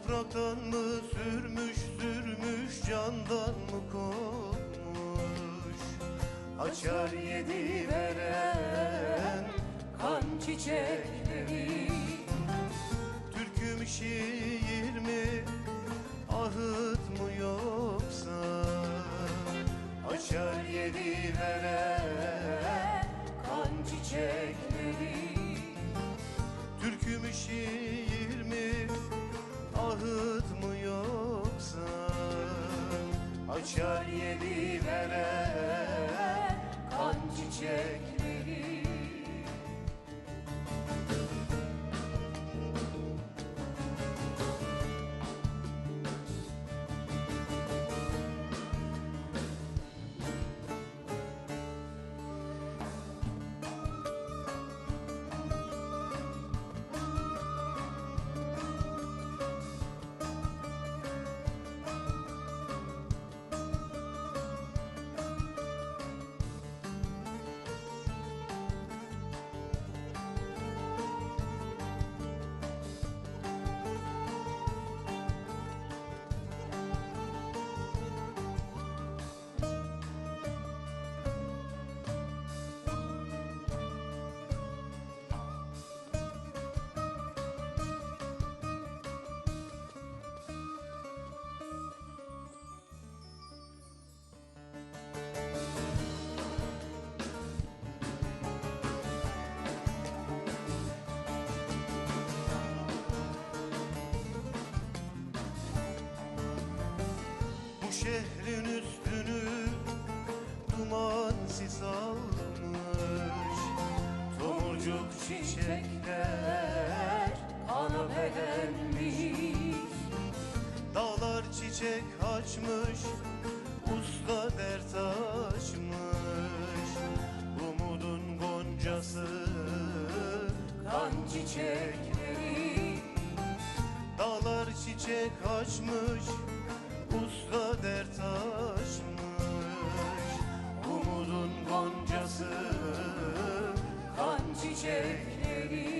Topraktan mı sürmüş sürmüş, candan mı kopmuş? Açar yedi veren kan çiçekleri. Türküm şiir mi, ahıt mı yoksa? Açar yedi veren kan çiçekleri. Türküm şiir mi, ahıt mı yoksa? Açar yedi veren kan çiçekleri. Bu şehrin üstünü duman sis almış. Tomurcuk çiçekler kana belenmiş. Dağlar çiçek açmış, usta dert açmış. Umudun goncası kan çiçekleri. Dağlar çiçek açmış, usta dert açmış. Umudun goncası kan çiçekleri.